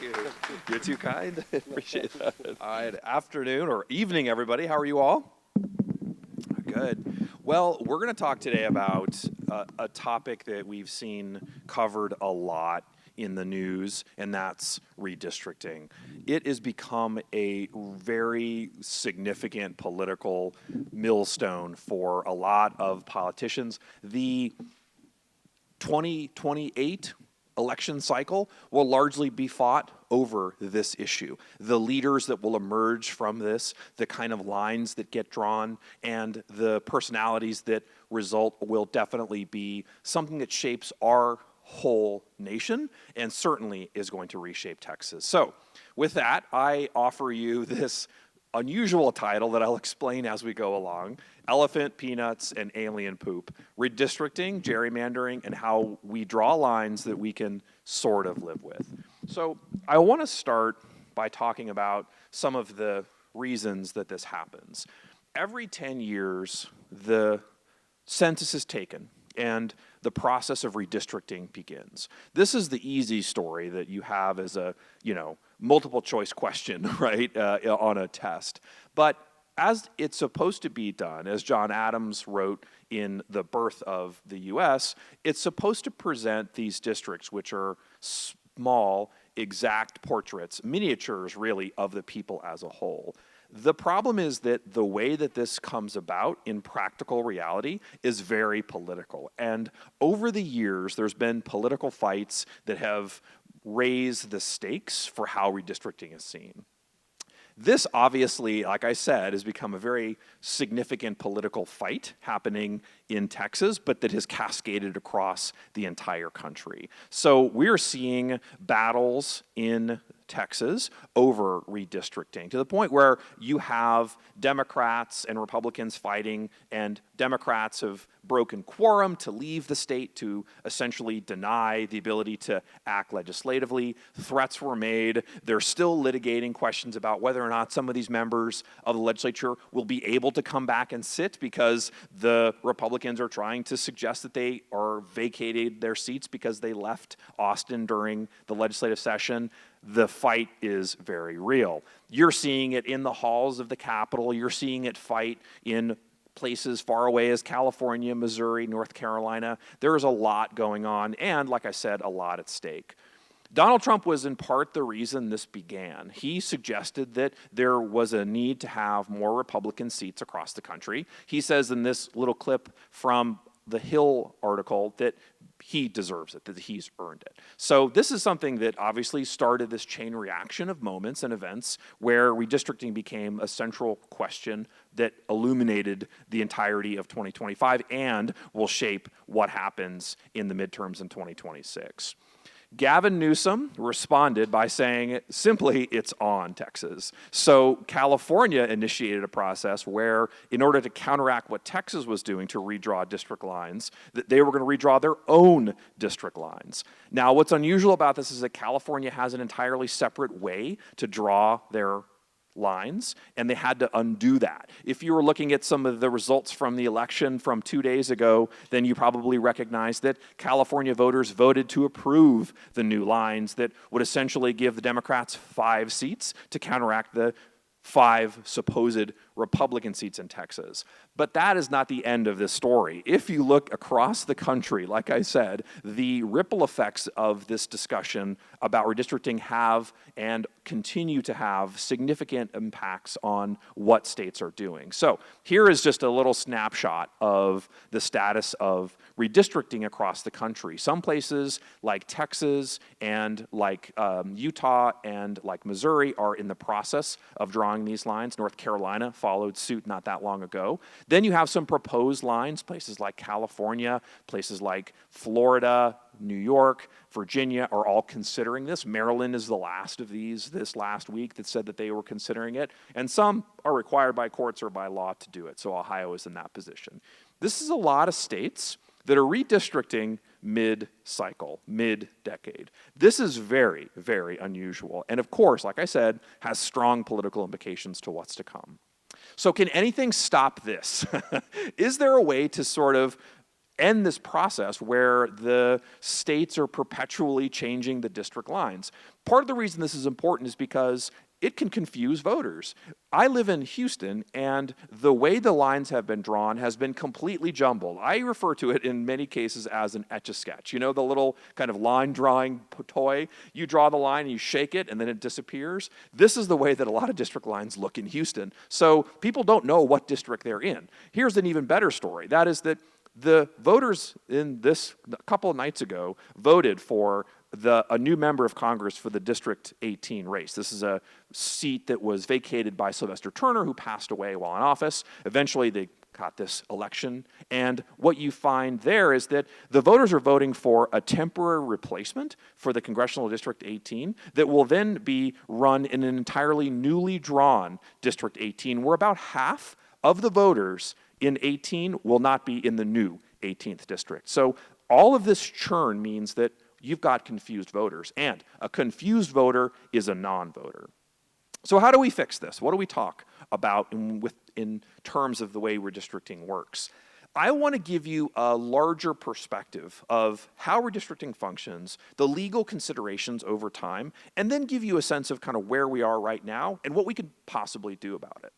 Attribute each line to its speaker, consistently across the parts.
Speaker 1: you. You're too kind. Appreciate that. All right, afternoon or evening, everybody. How are you all? Good. Well, we're going to talk today about a topic that we've seen covered a lot in the news, and that's redistricting. It has become a very significant political millstone for a lot of politicians. The 2028 election cycle will largely be fought over this issue. The leaders that will emerge from this, the kind of lines that get drawn, and the personalities that result will definitely be something that shapes our whole nation and certainly is going to reshape Texas. So with that, I offer you this unusual title that I'll explain as we go along: Elephant, Peanuts, and Alien Poop. Redistricting, gerrymandering, and how we draw lines that we can sort of live with. So I want to start by talking about some of the reasons that this happens. Every 10 years, the census is taken and the process of redistricting begins. This is the easy story that you have as a, multiple choice question, right, on a test. But as it's supposed to be done, as John Adams wrote in The Birth of the U.S., it's supposed to present these districts, which are small, exact portraits, miniatures really, of the people as a whole. The problem is that the way that this comes about in practical reality is very political. And over the years, there's been political fights that have raised the stakes for how redistricting is seen. This obviously, like I said, has become a very significant political fight happening in Texas, but that has cascaded across the entire country. So we're seeing battles in Texas over redistricting to the point where you have Democrats and Republicans fighting, and Democrats have broken quorum to leave the state to essentially deny the ability to act legislatively. Threats were made. They're still litigating questions about whether or not some of these members of the legislature will be able to come back and sit, because the Republicans are trying to suggest that they are vacated their seats because they left Austin during the legislative session. The fight is very real. You're seeing it in the halls of the Capitol. You're seeing it fight in places far away as California, Missouri, North Carolina. There is a lot going on, and like I said, a lot at stake. Donald Trump was in part the reason this began. He suggested that there was a need to have more Republican seats across the country. He says in this little clip from the Hill article that he deserves it, that he's earned it. So this is something that obviously started this chain reaction of moments and events where redistricting became a central question that illuminated the entirety of 2025 and will shape what happens in the midterms in 2026. Gavin Newsom responded by saying simply, it's on, Texas. So California initiated a process where, in order to counteract what Texas was doing to redraw district lines, that they were going to redraw their own district lines. Now, what's unusual about this is that California has an entirely separate way to draw their lines, and they had to undo that. If you were looking at some of the results from the election from 2 days ago, then you probably recognize that California voters voted to approve the new lines that would essentially give the Democrats 5 seats to counteract the 5 supposed Republican seats in Texas. But that is not the end of this story. If you look across the country, like I said, the ripple effects of this discussion about redistricting have and continue to have significant impacts on what states are doing. So here is just a little snapshot of the status of redistricting across the country. Some places like Texas and like Utah and like Missouri are in the process of drawing these lines. North Carolina followed suit not that long ago. Then you have some proposed lines, places like California, places like Florida, New York, Virginia are all considering this. Maryland is the last of these this last week that said that they were considering it. And some are required by courts or by law to do it. So Ohio is in that position. This is a lot of states that are redistricting mid-cycle, mid-decade. This is very, very unusual. And of course, like I said, has strong political implications to what's to come. So can anything stop this? Is there a way to sort of end this process where the states are perpetually changing the district lines. Part of the reason this is important is because it can confuse voters. I live in Houston, and the way the lines have been drawn has been completely jumbled. I refer to it in many cases as an Etch-a-Sketch. You know, the little kind of line drawing toy? You draw the line and you shake it and then it disappears. This is the way that a lot of district lines look in Houston. So people don't know what district they're in. Here's an even better story. That is that the voters in this, a couple of nights ago, voted for a new member of Congress for the District 18 race. This is a seat that was vacated by Sylvester Turner, who passed away while in office. Eventually, they got this election, and what you find there is that the voters are voting for a temporary replacement for the Congressional District 18 that will then be run in an entirely newly drawn District 18, where about half of the voters in 18 will not be in the new 18th district. So all of this churn means that you've got confused voters, and a confused voter is a non-voter. So how do we fix this? What do we talk about in terms of the way redistricting works? I want to give you a larger perspective of how redistricting functions, the legal considerations over time, and then give you a sense of kind of where we are right now and what we could possibly do about it.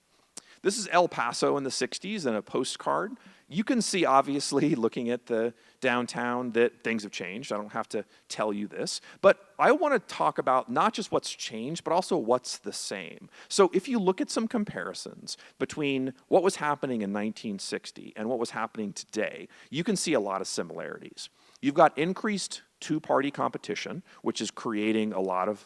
Speaker 1: This is El Paso in the 60s and a postcard. You can see, obviously, looking at the downtown, that things have changed. I don't have to tell you this. But I want to talk about not just what's changed, but also what's the same. So if you look at some comparisons between what was happening in 1960 and what was happening today, you can see a lot of similarities. You've got increased two-party competition, which is creating a lot of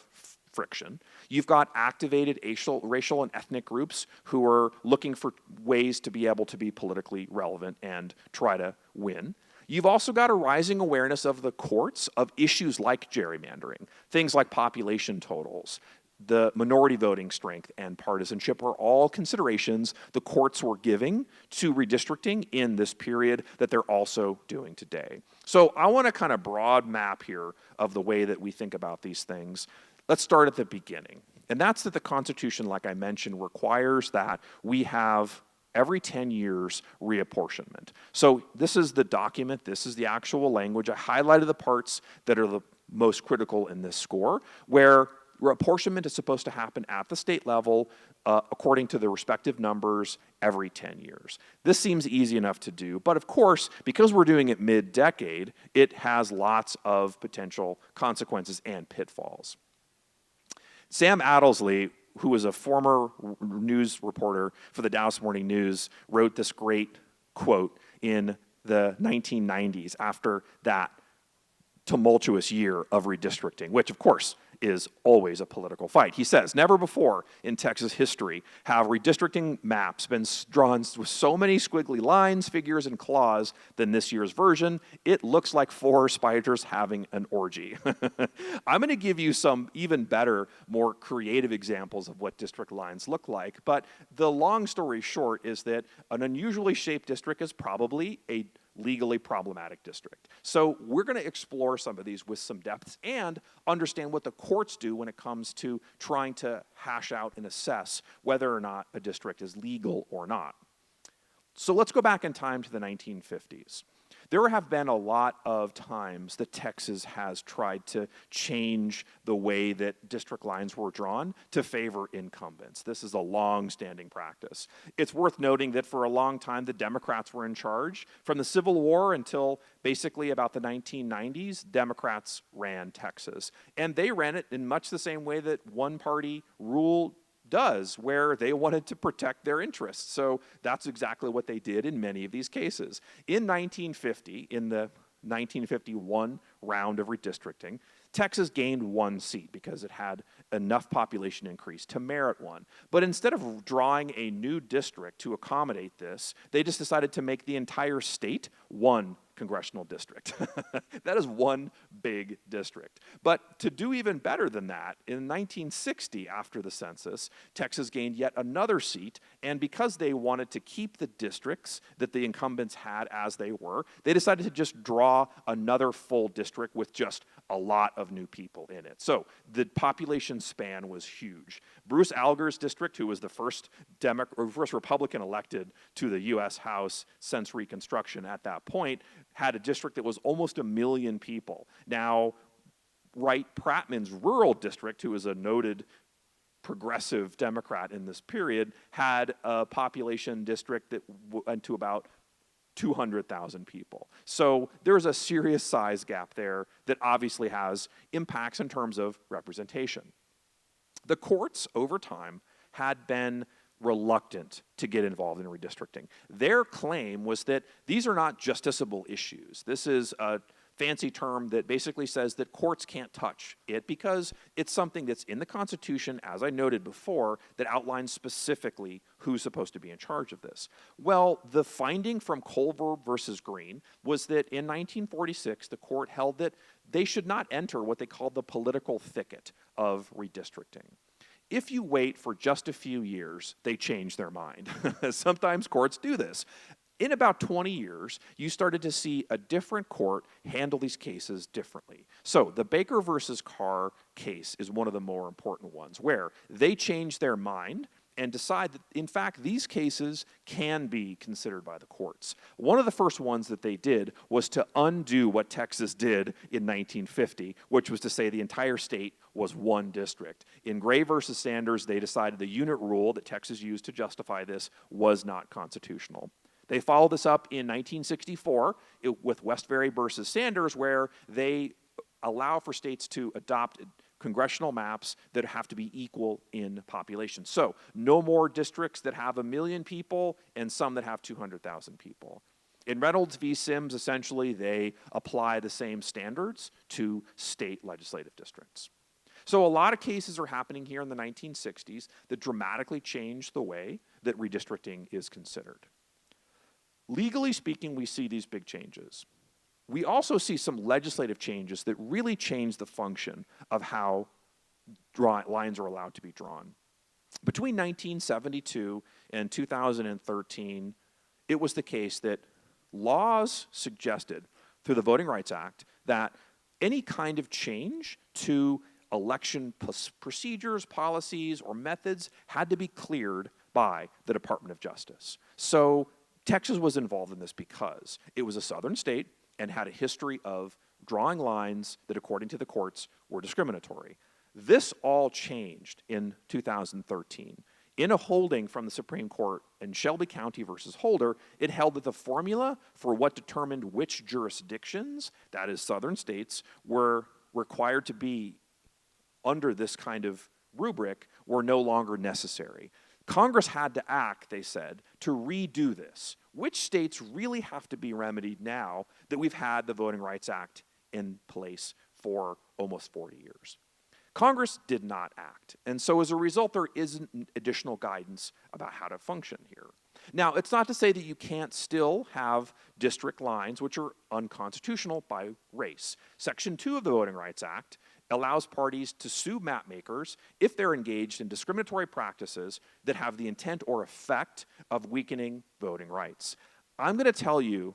Speaker 1: friction. You've got activated racial and ethnic groups who are looking for ways to be able to be politically relevant and try to win. You've also got a rising awareness of the courts of issues like gerrymandering, things like population totals, the minority voting strength and partisanship are all considerations the courts were giving to redistricting in this period that they're also doing today. So I want to kind of broad map here of the way that we think about these things. Let's start at the beginning. And that's that the Constitution, like I mentioned, requires that we have every 10 years reapportionment. So this is the document, this is the actual language. I highlighted the parts that are the most critical in this score, where reapportionment is supposed to happen at the state level according to the respective numbers every 10 years. This seems easy enough to do, but of course, because we're doing it mid-decade, it has lots of potential consequences and pitfalls. Sam Adlesley, who was a former news reporter for the Dallas Morning News, wrote this great quote in the 1990s after that tumultuous year of redistricting, which of course is always a political fight. He says, "Never before in Texas history have redistricting maps been drawn with so many squiggly lines, figures, and claws than this year's version. It looks like four spiders having an orgy." I'm going to give you some even better, more creative examples of what district lines look like, but the long story short is that an unusually shaped district is probably a legally problematic district. So we're going to explore some of these with some depth and understand what the courts do when it comes to trying to hash out and assess whether or not a district is legal or not. So let's go back in time to the 1950s. There have been a lot of times that Texas has tried to change the way that district lines were drawn to favor incumbents. This is a long-standing practice. It's worth noting that for a long time, the Democrats were in charge. From the Civil War until basically about the 1990s, Democrats ran Texas. And they ran it in much the same way that one-party rule does, where they wanted to protect their interests. So that's exactly what they did in many of these cases. In 1950, in the 1951 round of redistricting, Texas gained one seat because it had enough population increase to merit one. But instead of drawing a new district to accommodate this, they just decided to make the entire state one congressional district. That is one big district. But to do even better than that, in 1960, after the census, Texas gained yet another seat, and because they wanted to keep the districts that the incumbents had as they were, they decided to just draw another full district with just a lot of new people in it. So the population span was huge. Bruce Alger's district, who was the first Republican elected to the U.S. House since Reconstruction at that point, had a district that was almost 1 million people. Now, Wright Prattman's rural district, who was a noted progressive Democrat in this period, had a population district that went to about 200,000 people. So there's a serious size gap there that obviously has impacts in terms of representation. The courts, over time, had been reluctant to get involved in redistricting. Their claim was that these are not justiciable issues. This is a fancy term that basically says that courts can't touch it because it's something that's in the Constitution, as I noted before, that outlines specifically who's supposed to be in charge of this. Well, the finding from Culver versus Green was that in 1946, the court held that they should not enter what they called the political thicket of redistricting. If you wait for just a few years, they change their mind. Sometimes courts do this. In about 20 years, you started to see a different court handle these cases differently. So the Baker versus Carr case is one of the more important ones, where they changed their mind and decide that, in fact, these cases can be considered by the courts. One of the first ones that they did was to undo what Texas did in 1950, which was to say the entire state was one district. In Gray versus Sanders, they decided the unit rule that Texas used to justify this was not constitutional. They followed this up in 1964 with Westbury versus Sanders, where they allow for states to adopt congressional maps that have to be equal in population. So no more districts that have 1 million people and some that have 200,000 people. In Reynolds v. Sims, essentially, they apply the same standards to state legislative districts. So a lot of cases are happening here in the 1960s that dramatically change the way that redistricting is considered. Legally speaking, we see these big changes. We also see some legislative changes that really change the function of how lines are allowed to be drawn. Between 1972 and 2013, it was the case that laws suggested through the Voting Rights Act that any kind of change to election procedures, policies, or methods had to be cleared by the Department of Justice. So Texas was involved in this because it was a southern state and had a history of drawing lines that, according to the courts, were discriminatory. This all changed in 2013. In a holding from the Supreme Court in Shelby County versus Holder, it held that the formula for what determined which jurisdictions, that is southern states, were required to be under this kind of rubric were no longer necessary. Congress had to act, they said, to redo this. Which states really have to be remedied now that we've had the Voting Rights Act in place for almost 40 years? Congress did not act, and so as a result, there isn't additional guidance about how to function here. Now, it's not to say that you can't still have district lines which are unconstitutional by race. Section 2 of the Voting Rights Act allows parties to sue map makers if they're engaged in discriminatory practices that have the intent or effect of weakening voting rights. I'm going to tell you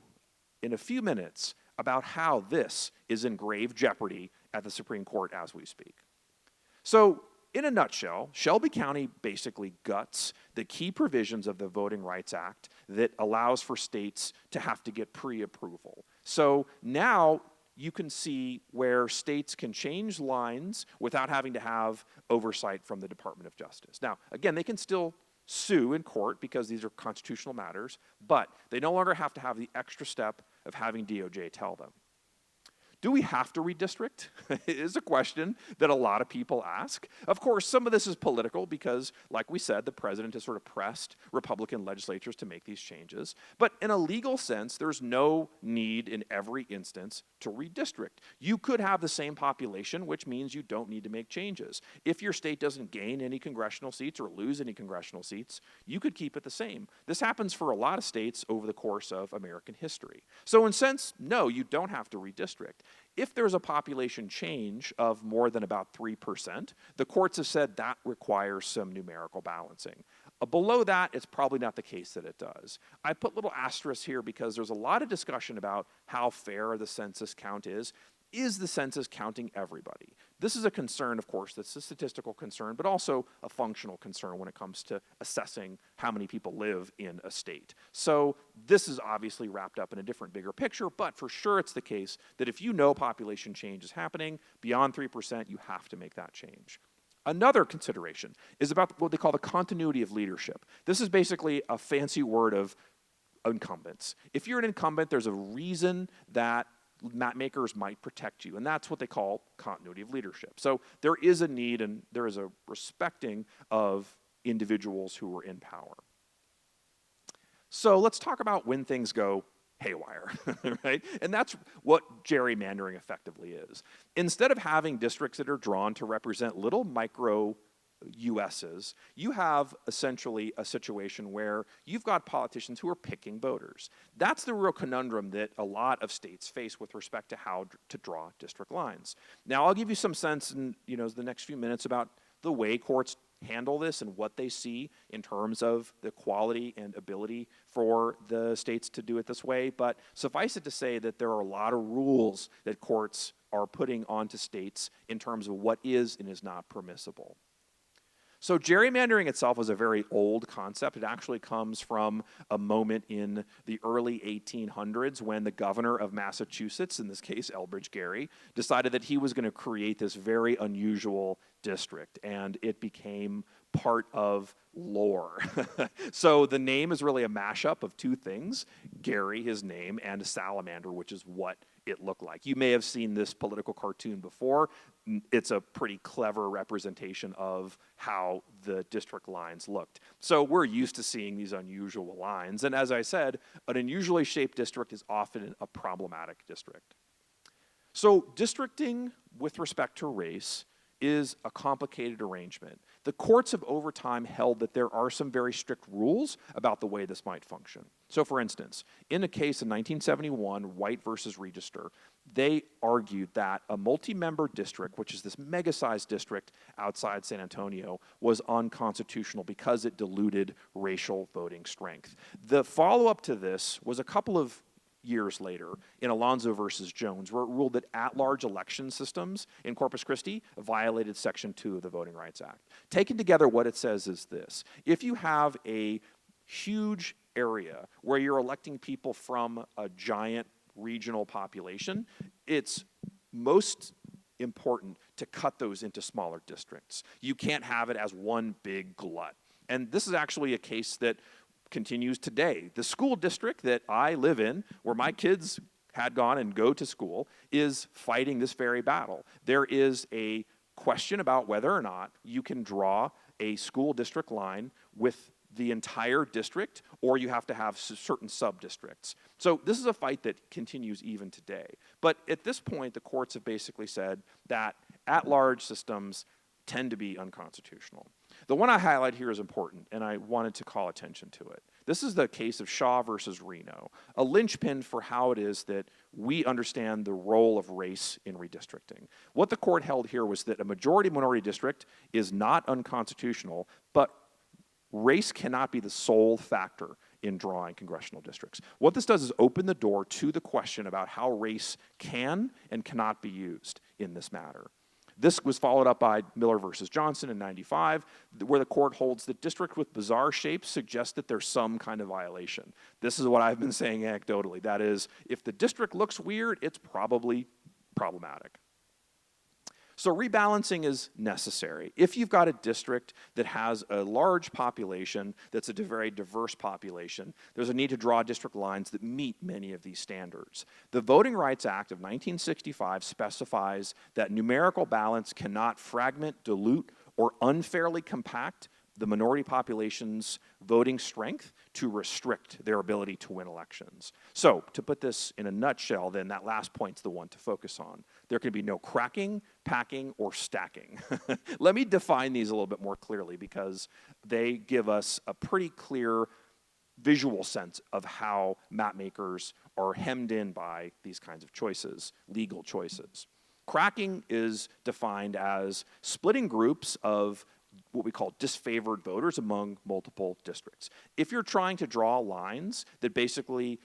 Speaker 1: in a few minutes about how this is in grave jeopardy at the Supreme Court as we speak. So, in a nutshell, Shelby County basically guts the key provisions of the Voting Rights Act that allows for states to have to get pre-approval. So now you can see where states can change lines without having to have oversight from the Department of Justice. Now, again, they can still sue in court because these are constitutional matters, but they no longer have to have the extra step of having DOJ tell them. Do we have to redistrict? It is a question that a lot of people ask. Of course, some of this is political because, like we said, the president has sort of pressed Republican legislatures to make these changes. But in a legal sense, there's no need in every instance to redistrict. You could have the same population, which means you don't need to make changes. If your state doesn't gain any congressional seats or lose any congressional seats, you could keep it the same. This happens for a lot of states over the course of American history. So in a sense, no, you don't have to redistrict. If there's a population change of more than about 3%, the courts have said that requires some numerical balancing. Below that, it's probably not the case that it does. I put little asterisks here because there's a lot of discussion about how fair the census count is. is the census counting everybody? This is a concern, of course, that's a statistical concern, but also a functional concern when it comes to assessing how many people live in a state. So this is obviously wrapped up in a different, bigger picture, but for sure it's the case that if you know population change is happening beyond 3%, you have to make that change. Another consideration is about what they call the continuity of leadership. This is basically a fancy word of incumbents. If you're an incumbent, there's a reason that mapmakers might protect you, and that's what they call continuity of leadership. So there is a need and there is a respecting of individuals who are in power. So let's talk about when things go haywire, right? And that's what gerrymandering effectively is. Instead of having districts that are drawn to represent little micro USs, you have essentially a situation where you've got politicians who are picking voters. That's the real conundrum that a lot of states face with respect to how to draw district lines. Now, I'll give you some sense in the next few minutes about the way courts handle this and what they see in terms of the quality and ability for the states to do it this way, but suffice it to say that there are a lot of rules that courts are putting onto states in terms of what is and is not permissible. So gerrymandering itself is a very old concept. It actually comes from a moment in the early 1800s when the governor of Massachusetts, in this case Elbridge Gerry, decided that he was going to create this very unusual district, and it became part of lore. So the name is really a mashup of two things, Gerry, his name, and a salamander, which is what it looked like. You may have seen this political cartoon before. It's a pretty clever representation of how the district lines looked. So we're used to seeing these unusual lines, and as I said, an unusually shaped district is often a problematic district. So districting with respect to race is a complicated arrangement. The courts have over time held that there are some very strict rules about the way this might function. So for instance, in a case in 1971, White versus Register, they argued that a multi-member district, which is this mega-sized district outside San Antonio, was unconstitutional because it diluted racial voting strength. The follow-up to this was a couple of years later in Alonzo versus Jones, where it ruled that at-large election systems in Corpus Christi violated Section 2 of the Voting Rights Act. Taken together, what it says is this: if you have a huge area where you're electing people from a giant regional population, it's most important to cut those into smaller districts. You can't have it as one big glut. And this is actually a case that continues today. The school district that I live in, where my kids had gone and go to school, is fighting this very battle. There is a question about whether or not you can draw a school district line with the entire district, or you have to have certain sub-districts. So this is a fight that continues even today. But at this point, the courts have basically said that at-large systems tend to be unconstitutional. The one I highlight here is important, and I wanted to call attention to it. This is the case of Shaw versus Reno, a linchpin for how it is that we understand the role of race in redistricting. What the court held here was that a majority-minority district is not unconstitutional, but race cannot be the sole factor in drawing congressional districts. What this does is open the door to the question about how race can and cannot be used in this matter. This was followed up by Miller versus Johnson in '95, where the court holds that districts with bizarre shapes suggest that there's some kind of violation. This is what I've been saying anecdotally. That is, if the district looks weird, it's probably problematic. So rebalancing is necessary. If you've got a district that has a large population, that's a very diverse population, there's a need to draw district lines that meet many of these standards. The Voting Rights Act of 1965 specifies that numerical balance cannot fragment, dilute, or unfairly compact the minority population's voting strength to restrict their ability to win elections. So, to put this in a nutshell, then that last point's the one to focus on. There can be no cracking, packing, or stacking. Let me define these a little bit more clearly because they give us a pretty clear visual sense of how mapmakers are hemmed in by these kinds of choices, legal choices. Cracking is defined as splitting groups of what we call disfavored voters among multiple districts. If you're trying to draw lines that basically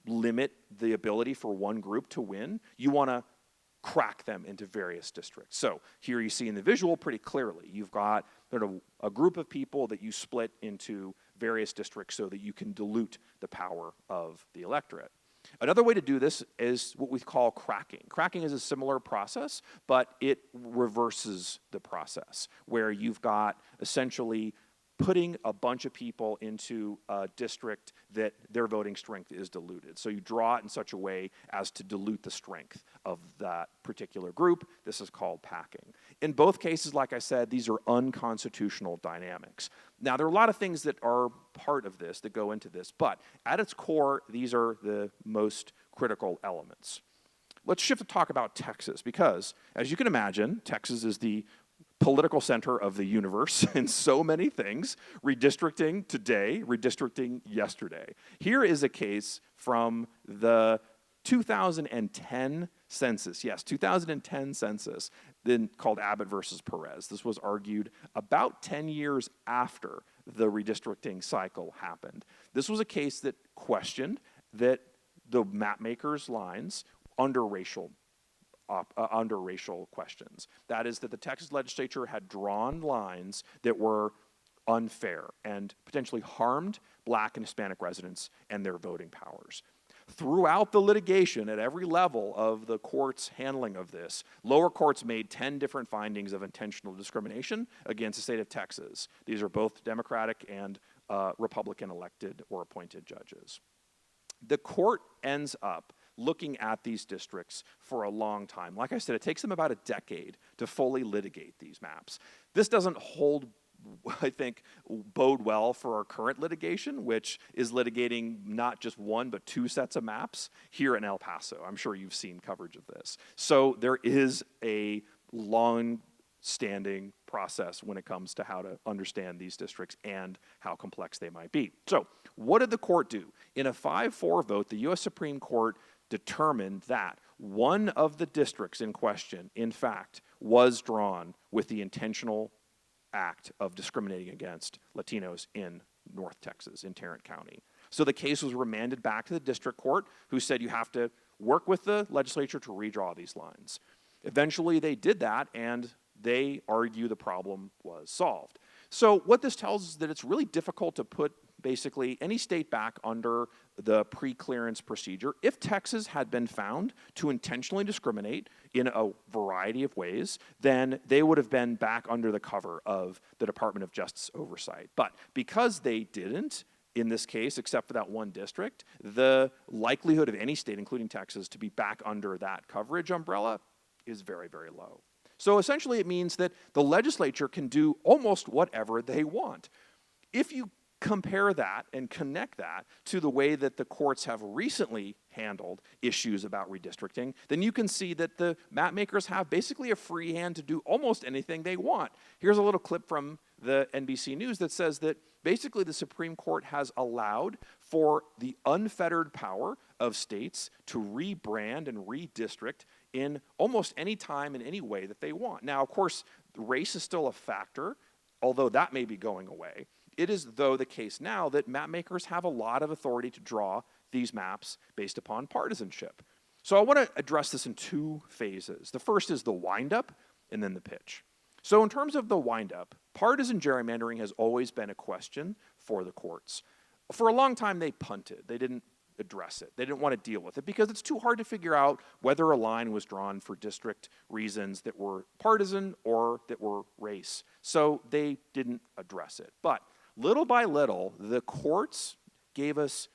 Speaker 1: limit the ability for one group to win, you want to crack them into various districts. So here you see in the visual pretty clearly, you've got sort of a group of people that you split into various districts so that you can dilute the power of the electorate. Another way to do this is what we call cracking. Cracking is a similar process, but it reverses the process, where you've got essentially putting a bunch of people into a district that their voting strength is diluted. So you draw it in such a way as to dilute the strength of that particular group. This is called packing. In both cases, like I said, these are unconstitutional dynamics. Now, there are a lot of things that are part of this, that go into this, but at its core, these are the most critical elements. Let's shift to talk about Texas, because as you can imagine, Texas is the political center of the universe in so many things. Redistricting today, redistricting yesterday. Here is a case from the 2010 census. Yes, 2010 census, then called Abbott versus Perez. This was argued about 10 years after the redistricting cycle happened. This was a case that questioned that the mapmakers' lines under racial questions. That is that the Texas legislature had drawn lines that were unfair and potentially harmed Black and Hispanic residents and their voting powers. Throughout the litigation, at every level of the court's handling of this, lower courts made 10 different findings of intentional discrimination against the state of Texas. These are both Democratic and Republican elected or appointed judges. The court ends up looking at these districts for a long time. Like I said, it takes them about a decade to fully litigate these maps. This doesn't hold, I think, bode well for our current litigation, which is litigating not just one, but two sets of maps here in El Paso. I'm sure you've seen coverage of this. So there is a long-standing process when it comes to how to understand these districts and how complex they might be. So what did the court do? In a 5-4 vote, the U.S. Supreme Court determined that one of the districts in question, in fact, was drawn with the intentional act of discriminating against Latinos in North Texas, in Tarrant County. So the case was remanded back to the district court, who said you have to work with the legislature to redraw these lines. Eventually they did that, and they argue the problem was solved. So what this tells us is that it's really difficult to put basically any state back under the pre-clearance procedure. If Texas had been found to intentionally discriminate in a variety of ways, then they would have been back under the cover of the Department of Justice oversight. But because they didn't, in this case, except for that one district, the likelihood of any state, including Texas, to be back under that coverage umbrella is very, very low. So essentially it means that the legislature can do almost whatever they want. If you compare that and connect that to the way that the courts have recently handled issues about redistricting, then you can see that the mapmakers have basically a free hand to do almost anything they want. Here's a little clip from the NBC News that says that basically the Supreme Court has allowed for the unfettered power of states to rebrand and redistrict in almost any time in any way that they want. Now, of course, race is still a factor, although that may be going away. It is, though, the case now that mapmakers have a lot of authority to draw these maps based upon partisanship. So I want to address this in two phases. The first is the wind-up, and then the pitch. So in terms of the wind-up, partisan gerrymandering has always been a question for the courts. For a long time, they punted. They didn't address it. They didn't want to deal with it because it's too hard to figure out whether a line was drawn for district reasons that were partisan or that were race. So they didn't address it. But little by little, the courts gave us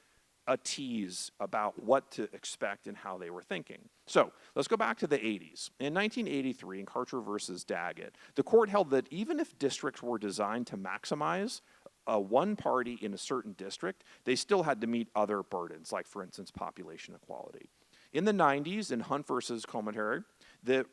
Speaker 1: a tease about what to expect and how they were thinking. So let's go back to the 80s. In 1983, in Karcher versus Daggett, the court held that even if districts were designed to maximize one party in a certain district, they still had to meet other burdens, like, for instance, population equality. In the 90s, in Hunt versus Commentary, the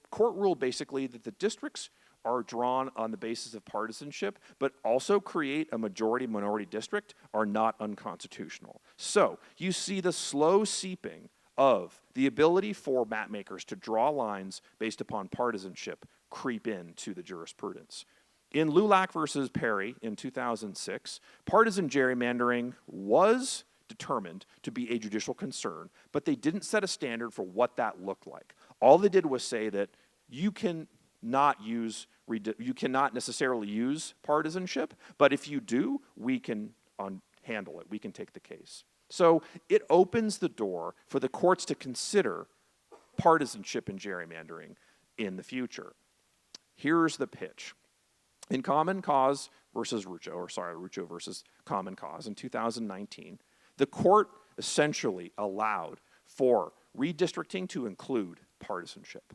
Speaker 1: court ruled basically that the districts are drawn on the basis of partisanship, but also create a majority-minority district are not unconstitutional. So you see the slow seeping of the ability for mapmakers to draw lines based upon partisanship creep into the jurisprudence. In Lulac versus Perry in 2006, partisan gerrymandering was determined to be a judicial concern, but they didn't set a standard for what that looked like. All they did was say that you cannot necessarily use partisanship, but if you do, we can handle it. We can take the case. So it opens the door for the courts to consider partisanship in gerrymandering in the future. Here's the pitch. In Common Cause versus Rucho versus Common Cause in 2019, the court essentially allowed for redistricting to include partisanship.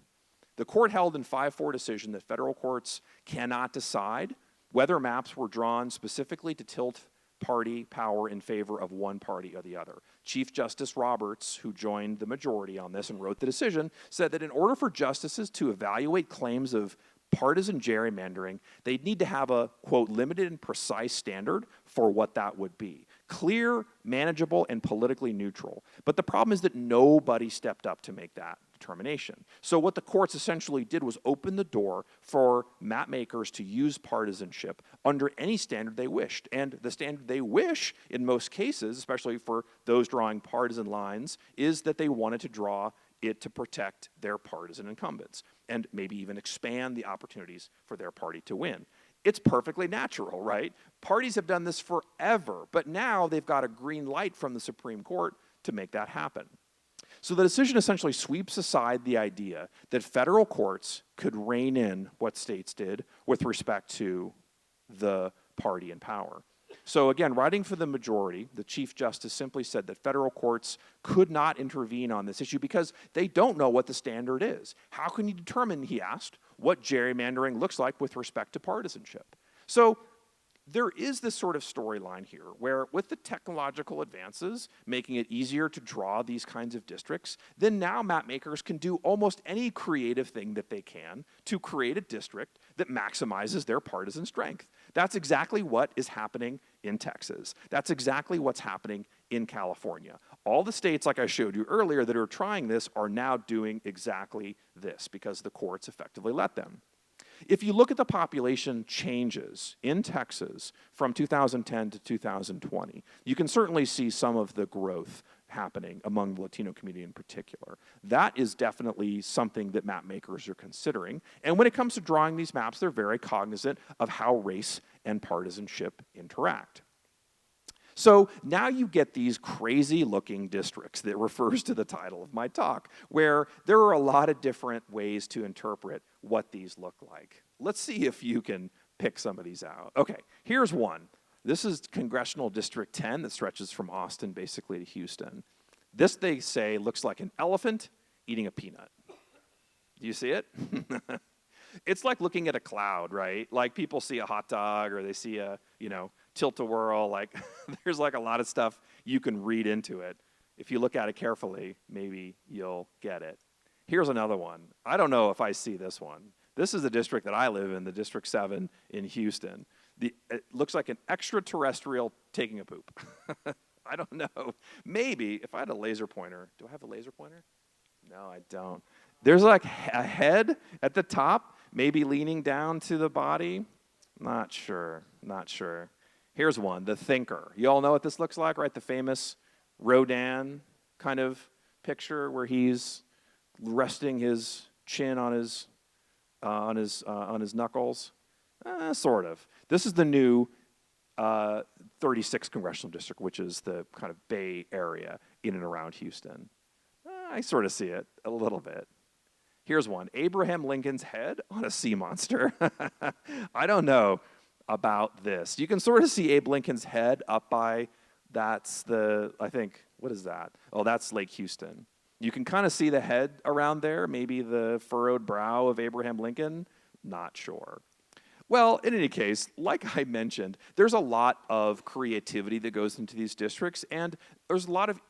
Speaker 1: The court held in 5-4 decision that federal courts cannot decide whether maps were drawn specifically to tilt party power in favor of one party or the other. Chief Justice Roberts, who joined the majority on this and wrote the decision, said that in order for justices to evaluate claims of partisan gerrymandering, they'd need to have a, quote, limited and precise standard for what that would be. Clear, manageable, and politically neutral. But the problem is that nobody stepped up to make that determination. So what the courts essentially did was open the door for map makers to use partisanship under any standard they wished. And the standard they wish, in most cases, especially for those drawing partisan lines, is that they wanted to draw it to protect their partisan incumbents and maybe even expand the opportunities for their party to win. It's perfectly natural, right? Parties have done this forever, but now they've got a green light from the Supreme Court to make that happen. So the decision essentially sweeps aside the idea that federal courts could rein in what states did with respect to the party in power. So again, writing for the majority, the Chief Justice simply said that federal courts could not intervene on this issue because they don't know what the standard is. How can you determine, he asked, what gerrymandering looks like with respect to partisanship? So there is this sort of storyline here where with the technological advances making it easier to draw these kinds of districts, then now map makers can do almost any creative thing that they can to create a district that maximizes their partisan strength. That's exactly what is happening in Texas. That's exactly what's happening in California. All the states, like I showed you earlier, that are trying this are now doing exactly this because the courts effectively let them. If you look at the population changes in Texas from 2010 to 2020, you can certainly see some of the growth happening among the Latino community in particular. That is definitely something that map makers are considering. And when it comes to drawing these maps, they're very cognizant of how race and partisanship interact. So now you get these crazy looking districts that refers to the title of my talk, where there are a lot of different ways to interpret what these look like. Let's see if you can pick some of these out. Okay, here's one. This is Congressional District 10 that stretches from Austin basically to Houston. This, they say, looks like an elephant eating a peanut. Do you see it? It's like looking at a cloud, right? Like people see a hot dog or they see a, tilt-a-whirl. Like there's like a lot of stuff you can read into it. If you look at it carefully, maybe you'll get it. Here's another one. I don't know if I see this one. This is the district that I live in, the District 7 in Houston. It looks like an extraterrestrial taking a poop. I don't know. Maybe if I had a laser pointer. Do I have a laser pointer? No, I don't. There's like a head at the top, maybe leaning down to the body. Not sure. Here's one, the Thinker. You all know what this looks like, right? The famous Rodin kind of picture where he's resting his chin on his knuckles. Sort of. This is the new 36th Congressional District, which is the kind of Bay Area in and around Houston. I sort of see it a little bit. Here's one, Abraham Lincoln's head on a sea monster. I don't know about this. You can sort of see Abe Lincoln's head up by, what is that? Oh, that's Lake Houston. You can kind of see the head around there, maybe the furrowed brow of Abraham Lincoln. Not sure. Well, in any case, like I mentioned, there's a lot of creativity that goes into these districts, and there's a lot of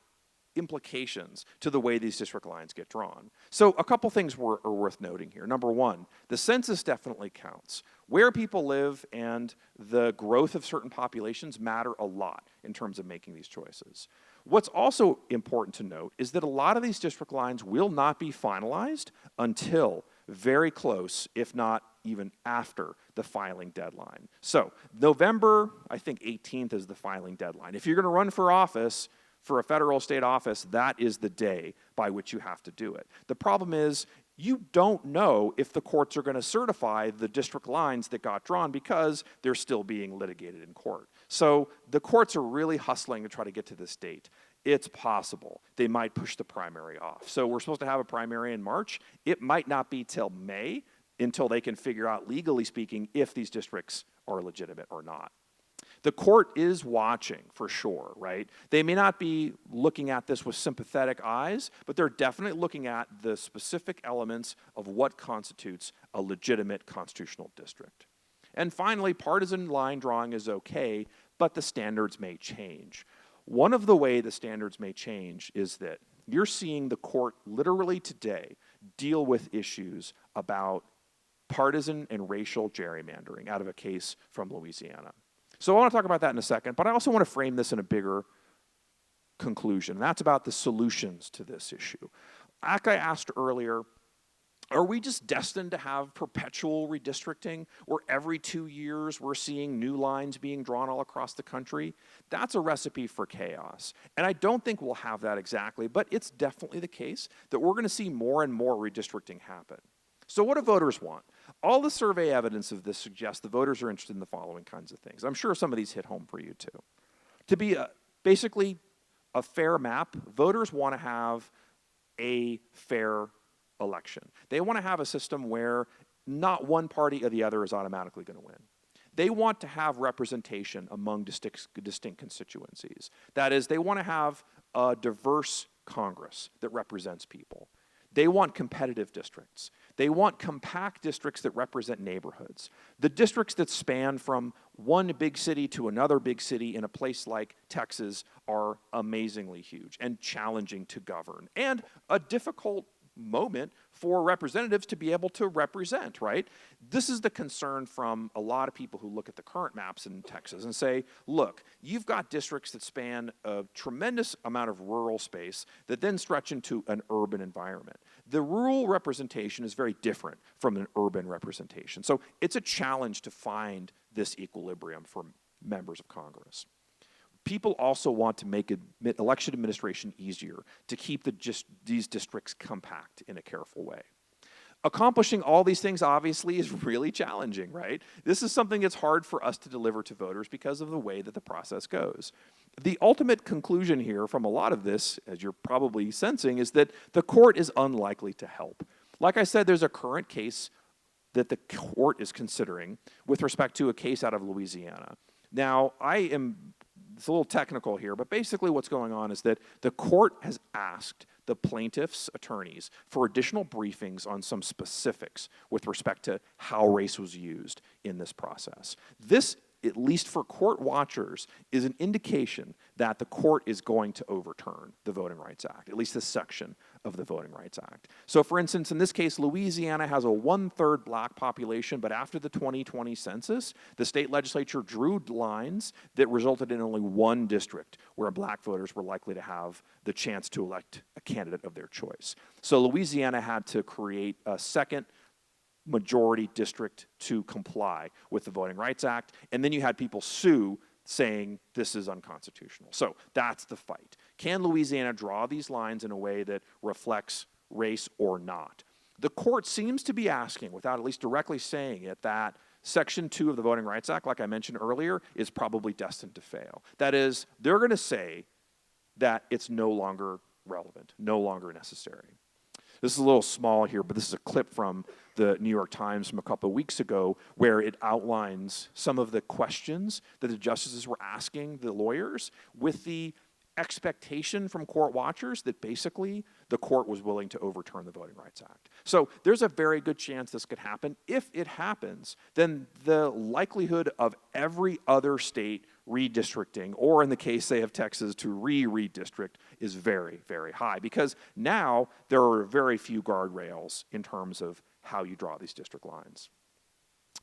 Speaker 1: implications to the way these district lines get drawn. So a couple things are worth noting here. Number one, the census definitely counts. Where people live and the growth of certain populations matter a lot in terms of making these choices. What's also important to note is that a lot of these district lines will not be finalized until very close, if not even after the filing deadline. So November, I think 18th is the filing deadline. If you're going to run for office, for a federal state office, that is the day by which you have to do it. The problem is you don't know if the courts are going to certify the district lines that got drawn because they're still being litigated in court. So the courts are really hustling to try to get to this date. It's possible they might push the primary off. So we're supposed to have a primary in March. It might not be till May until they can figure out, legally speaking, if these districts are legitimate or not. The court is watching for sure, right? They may not be looking at this with sympathetic eyes, but they're definitely looking at the specific elements of what constitutes a legitimate constitutional district. And finally, partisan line drawing is okay, but the standards may change. One of the ways the standards may change is that you're seeing the court literally today deal with issues about partisan and racial gerrymandering out of a case from Louisiana. So I want to talk about that in a second, but I also want to frame this in a bigger conclusion. That's about the solutions to this issue. Like I asked earlier, are we just destined to have perpetual redistricting where every 2 years we're seeing new lines being drawn all across the country? That's a recipe for chaos. And I don't think we'll have that exactly, but it's definitely the case that we're going to see more and more redistricting happen. So what do voters want? All the survey evidence of this suggests the voters are interested in the following kinds of things. I'm sure some of these hit home for you too. To be basically a fair map, voters want to have a fair election. They want to have a system where not one party or the other is automatically going to win. They want to have representation among distinct constituencies. That is, they want to have a diverse Congress that represents people. They want competitive districts. They want compact districts that represent neighborhoods. The districts that span from one big city to another big city in a place like Texas are amazingly huge and challenging to govern, and a difficult moment for representatives to be able to represent, right? This is the concern from a lot of people who look at the current maps in Texas and say, look, you've got districts that span a tremendous amount of rural space that then stretch into an urban environment. The rural representation is very different from an urban representation. So it's a challenge to find this equilibrium for members of Congress. People also want to make election administration easier, to keep these districts compact in a careful way. Accomplishing all these things, obviously, is really challenging, right? This is something that's hard for us to deliver to voters because of the way that the process goes. The ultimate conclusion here from a lot of this, as you're probably sensing, is that the court is unlikely to help. Like I said, there's a current case that the court is considering with respect to a case out of Louisiana. Now, it's a little technical here, but basically what's going on is that the court has asked the plaintiff's attorneys for additional briefings on some specifics with respect to how race was used in this process. This, at least for court watchers, is an indication that the court is going to overturn the Voting Rights Act, at least this section of the Voting Rights Act. So for instance, in this case, Louisiana has a 1/3 black population, but after the 2020 census, the state legislature drew lines that resulted in only one district where black voters were likely to have the chance to elect a candidate of their choice. So Louisiana had to create a second majority district to comply with the Voting Rights Act, and then you had people sue saying this is unconstitutional. So that's the fight. Can Louisiana draw these lines in a way that reflects race or not? The court seems to be asking, without at least directly saying it, that Section 2 of the Voting Rights Act, like I mentioned earlier, is probably destined to fail. That is, they're going to say that it's no longer relevant, no longer necessary. This is a little small here, but this is a clip from the New York Times from a couple of weeks ago where it outlines some of the questions that the justices were asking the lawyers with the expectation from court watchers that basically the court was willing to overturn the Voting Rights Act. So there's a very good chance this could happen. If it happens, then the likelihood of every other state redistricting, or in the case, say, of Texas, to redistrict is very, very high, because now there are very few guardrails in terms of how you draw these district lines.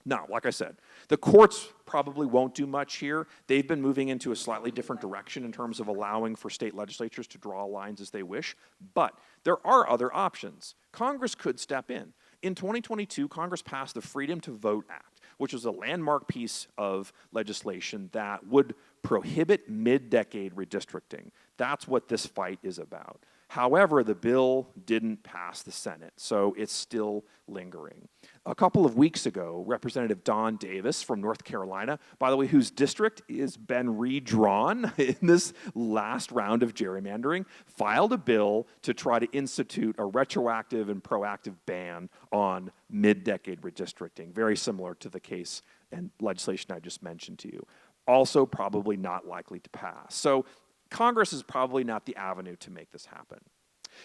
Speaker 1: Now, like I said, the courts probably won't do much here. They've been moving into a slightly different direction in terms of allowing for state legislatures to draw lines as they wish, but there are other options. Congress could step in. In 2022, Congress passed the Freedom to Vote Act, which was a landmark piece of legislation that would prohibit mid-decade redistricting. That's what this fight is about. However, the bill didn't pass the Senate, so it's still lingering. A couple of weeks ago, Representative Don Davis from North Carolina, by the way, whose district has been redrawn in this last round of gerrymandering, filed a bill to try to institute a retroactive and proactive ban on mid-decade redistricting, very similar to the case and legislation I just mentioned to you. Also probably not likely to pass. So Congress is probably not the avenue to make this happen.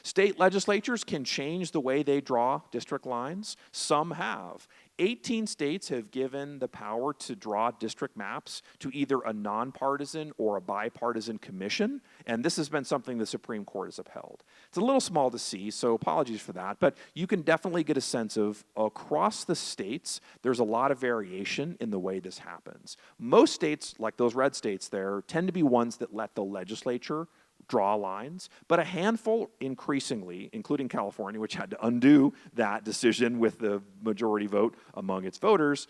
Speaker 1: State legislatures can change the way they draw district lines. Some have. 18 states have given the power to draw district maps to either a nonpartisan or a bipartisan commission, and this has been something the Supreme Court has upheld. It's a little small to see, so apologies for that, but you can definitely get a sense of across the states, there's a lot of variation in the way this happens. Most states, like those red states there, tend to be ones that let the legislature draw lines, but a handful increasingly, including California, which had to undo that decision with the majority vote among its voters,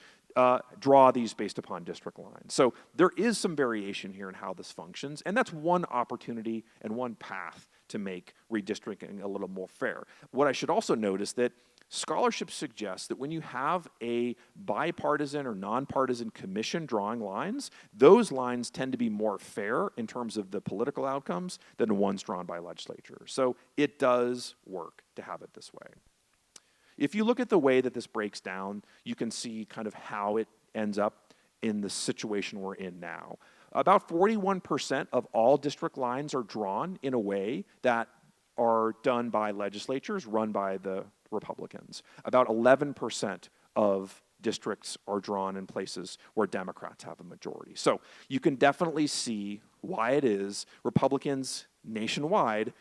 Speaker 1: draw these based upon district lines. So there is some variation here in how this functions, and that's one opportunity and one path to make redistricting a little more fair. What I should also note is that scholarship suggests that when you have a bipartisan or nonpartisan commission drawing lines, those lines tend to be more fair in terms of the political outcomes than the ones drawn by legislatures. So it does work to have it this way. If you look at the way that this breaks down, you can see kind of how it ends up in the situation we're in now. About 41% of all district lines are drawn in a way that are done by legislatures run by the Republicans. About 11% of districts are drawn in places where Democrats have a majority. So you can definitely see why it is Republicans nationwide,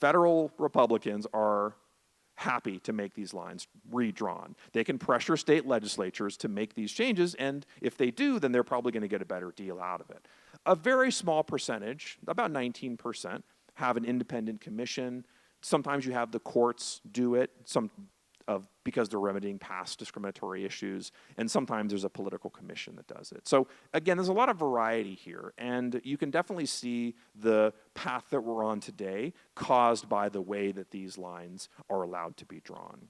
Speaker 1: federal Republicans are happy to make these lines redrawn. They can pressure state legislatures to make these changes, and if they do, then they're probably going to get a better deal out of it. A very small percentage, about 19%, have an independent commission. Sometimes you have the courts do it because they're remedying past discriminatory issues, and sometimes there's a political commission that does it. So again, there's a lot of variety here, and you can definitely see the path that we're on today caused by the way that these lines are allowed to be drawn.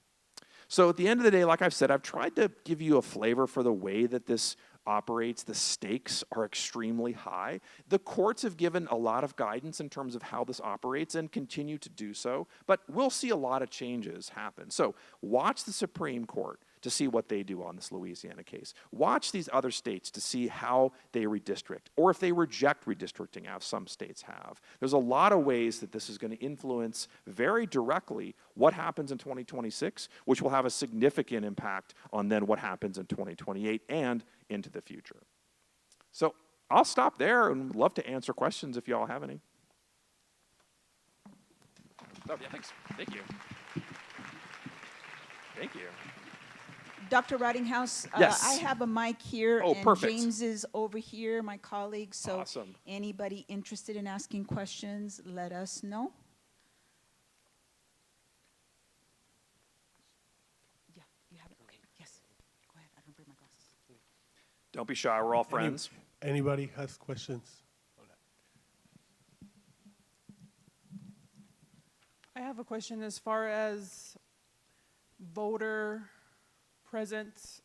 Speaker 1: So at the end of the day, like I've said, I've tried to give you a flavor for the way that this operates. The stakes are extremely high. The courts have given a lot of guidance in terms of how this operates and continue to do so, but we'll see a lot of changes happen. So watch the Supreme Court to see what they do on this Louisiana case. Watch these other states to see how they redistrict, or if they reject redistricting, as some states have. There's a lot of ways that this is going to influence very directly what happens in 2026, which will have a significant impact on then what happens in 2028 and into the future. So I'll stop there and love to answer questions if y'all have any. Oh, yeah, thanks. Thank you. Thank you.
Speaker 2: Dr. Rottinghaus,
Speaker 1: Yes.
Speaker 2: I have a mic here,
Speaker 1: Oh,
Speaker 2: and
Speaker 1: perfect.
Speaker 2: James is over here, my colleague. So
Speaker 1: Awesome.
Speaker 2: anybody interested in asking questions, let us know. Yeah, you have it. Okay, yes. Go ahead. I don't bring my glasses.
Speaker 1: Don't be shy. We're all friends.
Speaker 3: Anybody has questions?
Speaker 4: I have a question as far as voter presence.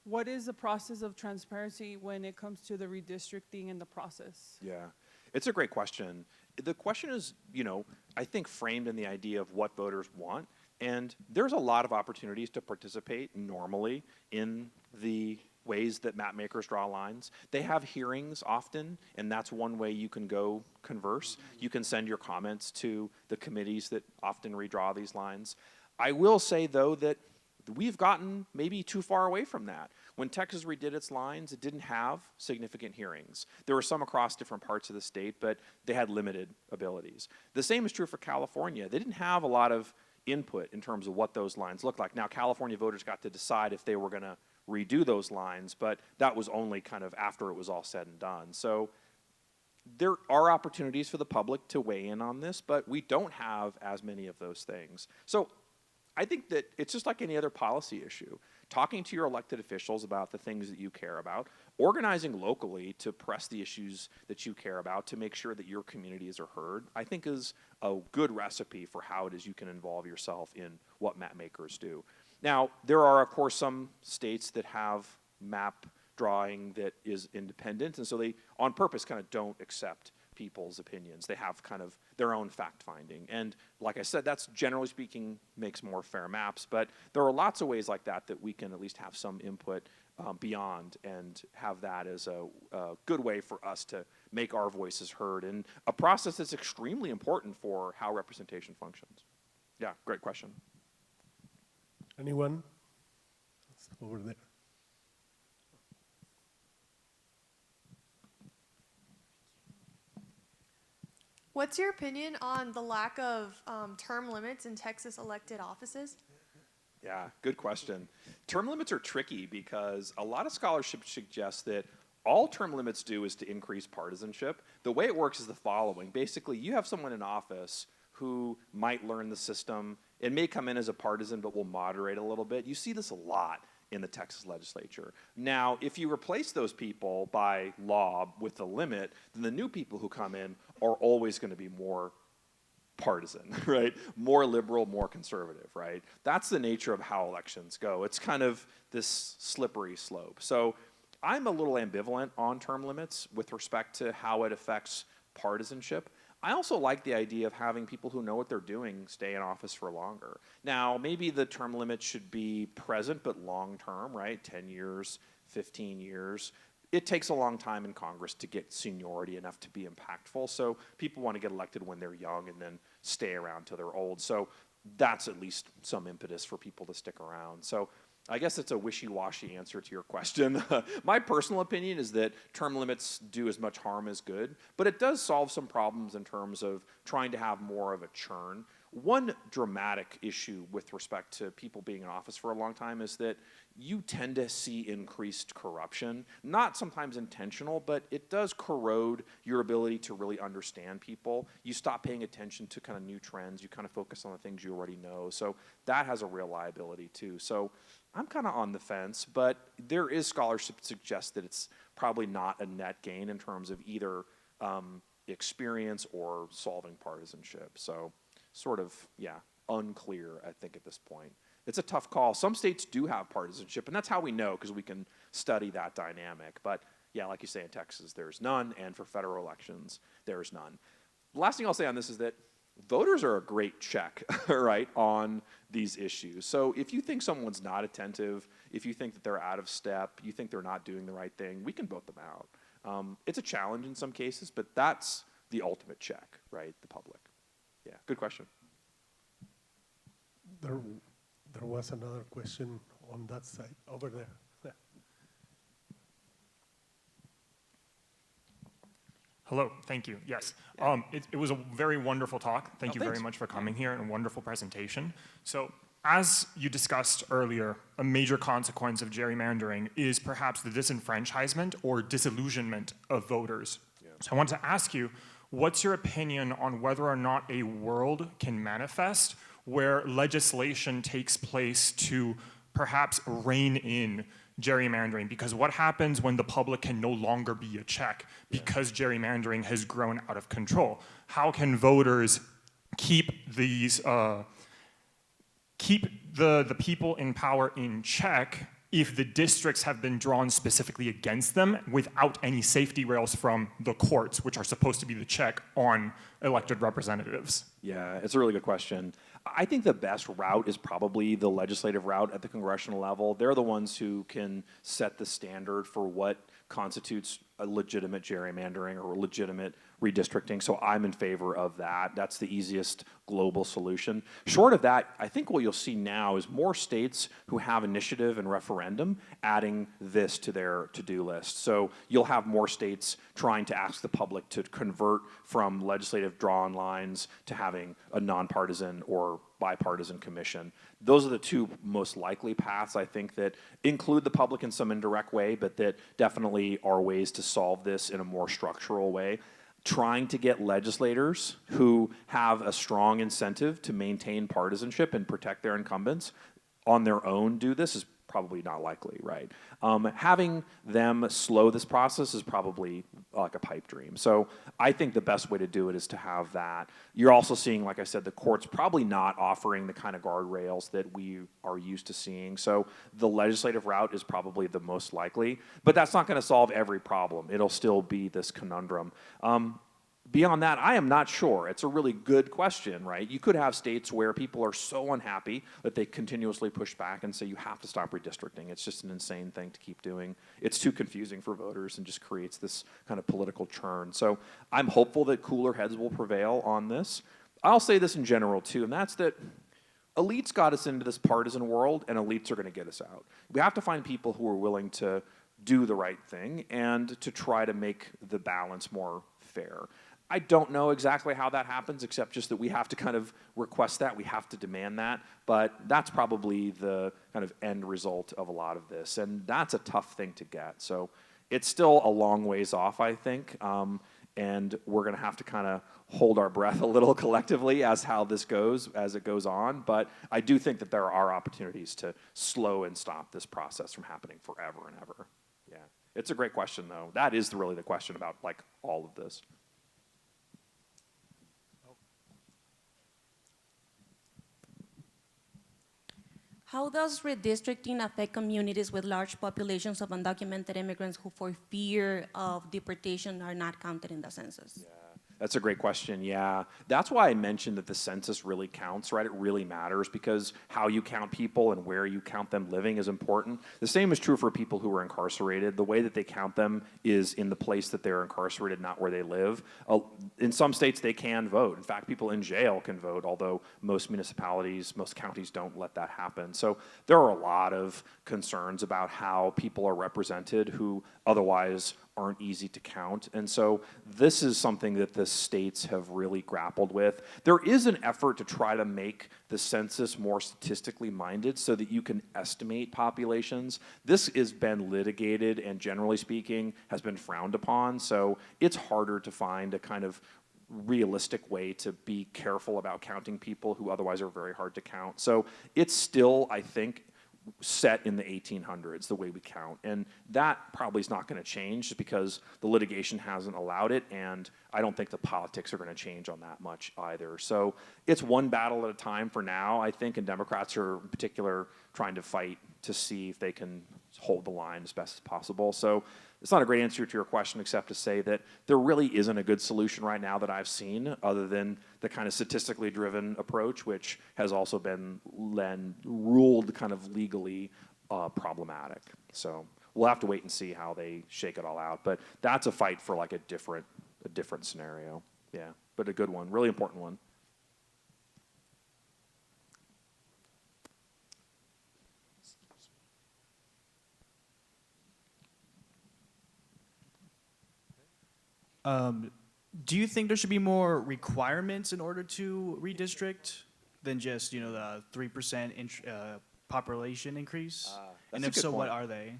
Speaker 4: What is the process of transparency when it comes to the redistricting and the process?
Speaker 1: Yeah, it's a great question. The question is, I think framed in the idea of what voters want, and there's a lot of opportunities to participate normally in the ways that map makers draw lines. They have hearings often, and that's one way you can go converse. You can send your comments to the committees that often redraw these lines. I will say, though, that we've gotten maybe too far away from that. When Texas redid its lines, it didn't have significant hearings. There were some across different parts of the state, but they had limited abilities. The same is true for California. They didn't have a lot of input in terms of what those lines look like. Now, California voters got to decide if they were going to redo those lines, but that was only kind of after it was all said and done. So there are opportunities for the public to weigh in on this, but we don't have as many of those things. So I think that it's just like any other policy issue. Talking to your elected officials about the things that you care about, organizing locally to press the issues that you care about to make sure that your communities are heard, I think is a good recipe for how it is you can involve yourself in what map makers do. Now, there are, of course, some states that have map drawing that is independent, and so they, on purpose, kind of don't accept people's opinions. They have kind of their own fact-finding. And like I said, that's generally speaking makes more fair maps, but there are lots of ways like that that we can at least have some input beyond and have that as a good way for us to make our voices heard, and a process that's extremely important for how representation functions. Yeah, great question.
Speaker 3: Anyone? It's over there.
Speaker 5: What's your opinion on the lack of term limits in Texas elected offices?
Speaker 1: Yeah, good question. Term limits are tricky because a lot of scholarship suggests that all term limits do is to increase partisanship. The way it works is the following. Basically, you have someone in office who might learn the system. It may come in as a partisan, but will moderate a little bit. You see this a lot in the Texas legislature. Now, if you replace those people by law with a limit, then the new people who come in are always going to be more partisan, right? More liberal, more conservative, right? That's the nature of how elections go. It's kind of this slippery slope. So I'm a little ambivalent on term limits with respect to how it affects partisanship. I also like the idea of having people who know what they're doing stay in office for longer. Now, maybe the term limit should be present but long term, right? 10 years, 15 years. It takes a long time in Congress to get seniority enough to be impactful. So people want to get elected when they're young and then stay around till they're old. So that's at least some impetus for people to stick around. So I guess it's a wishy-washy answer to your question. My personal opinion is that term limits do as much harm as good, but it does solve some problems in terms of trying to have more of a churn. One dramatic issue with respect to people being in office for a long time is that you tend to see increased corruption, not sometimes intentional, but it does corrode your ability to really understand people. You stop paying attention to kind of new trends. You kind of focus on the things you already know. So that has a real liability too. So I'm kind of on the fence, but there is scholarship that suggests that it's probably not a net gain in terms of either experience or solving partisanship. So sort of, yeah, unclear, I think, at this point. It's a tough call. Some states do have partisanship, and that's how we know, because we can study that dynamic. But yeah, like you say, in Texas, there's none, and for federal elections, there's none. The last thing I'll say on this is that voters are a great check, right, on these issues. So if you think someone's not attentive, if you think that they're out of step, you think they're not doing the right thing, we can vote them out. It's a challenge in some cases, but that's the ultimate check, right, the public. Yeah, good question.
Speaker 3: There was another question on that side, over there. Yeah.
Speaker 6: Hello, thank you. Yes, it was a very wonderful talk. Thank you very much for coming here, and a wonderful presentation. So, as you discussed earlier, a major consequence of gerrymandering is perhaps the disenfranchisement or disillusionment of voters. Yeah. So I want to ask you, what's your opinion on whether or not a world can manifest where legislation takes place to perhaps rein in gerrymandering? Because what happens when the public can no longer be a check because gerrymandering has grown out of control? How can voters keep these keep the people in power in check if the districts have been drawn specifically against them without any safety rails from the courts, which are supposed to be the check on elected representatives?
Speaker 1: Yeah, it's a really good question. I think the best route is probably the legislative route at the congressional level. They're the ones who can set the standard for what constitutes a legitimate gerrymandering or legitimate redistricting. So I'm in favor of that. That's the easiest global solution. Short of that, I think what you'll see now is more states who have initiative and referendum adding this to their to-do list. So you'll have more states trying to ask the public to convert from legislative drawn lines to having a nonpartisan or bipartisan commission. Those are the two most likely paths, I think, that include the public in some indirect way, but that definitely are ways to solve this in a more structural way. Trying to get legislators who have a strong incentive to maintain partisanship and protect their incumbents on their own do this is probably not likely, right? Having them slow this process is probably like a pipe dream. So I think the best way to do it is to have that. You're also seeing, like I said, the courts probably not offering the kind of guardrails that we are used to seeing. So the legislative route is probably the most likely, but that's not going to solve every problem. It'll still be this conundrum. Beyond that, I am not sure. It's a really good question, right? You could have states where people are so unhappy that they continuously push back and say you have to stop redistricting. It's just an insane thing to keep doing. It's too confusing for voters and just creates this kind of political churn. So I'm hopeful that cooler heads will prevail on this. I'll say this in general too, and that's that elites got us into this partisan world, and elites are going to get us out. We have to find people who are willing to do the right thing and to try to make the balance more fair. I don't know exactly how that happens, except just that we have to kind of request that, we have to demand that, but that's probably the kind of end result of a lot of this, and that's a tough thing to get. So it's still a long ways off, I think, and we're going to have to kind of hold our breath a little collectively as how this goes, as it goes on, but I do think that there are opportunities to slow and stop this process from happening forever and ever. Yeah, it's a great question, though. That is really the question about, like, all of this.
Speaker 7: How does redistricting affect communities with large populations of undocumented immigrants who, for fear of deportation, are not counted in the census?
Speaker 1: Yeah, that's a great question, yeah. That's why I mentioned that the census really counts, right? It really matters because how you count people and where you count them living is important. The same is true for people who are incarcerated. The way that they count them is in the place that they're incarcerated, not where they live. In some states, they can vote. In fact, people in jail can vote, although most municipalities, most counties don't let that happen. So there are a lot of concerns about how people are represented who otherwise aren't easy to count. And so this is something that the states have really grappled with. There is an effort to try to make the census more statistically minded so that you can estimate populations. This has been litigated and generally speaking has been frowned upon. So it's harder to find a kind of realistic way to be careful about counting people who otherwise are very hard to count. So it's still, I think, set in the 1800s, the way we count. And that probably is not going to change just because the litigation hasn't allowed it, and I don't think the politics are going to change on that much either. So it's one battle at a time for now, I think, and Democrats are in particular trying to fight to see if they can hold the line as best as possible. So it's not a great answer to your question except to say that there really isn't a good solution right now that I've seen other than the kind of statistically driven approach, which has also been ruled kind of legally problematic. So we'll have to wait and see how they shake it all out. But that's a fight for like a different scenario. Yeah, but a good one, really important one.
Speaker 8: Do you think there should be more requirements in order to redistrict than just, you know, the 3% population increase? And if so, what are they?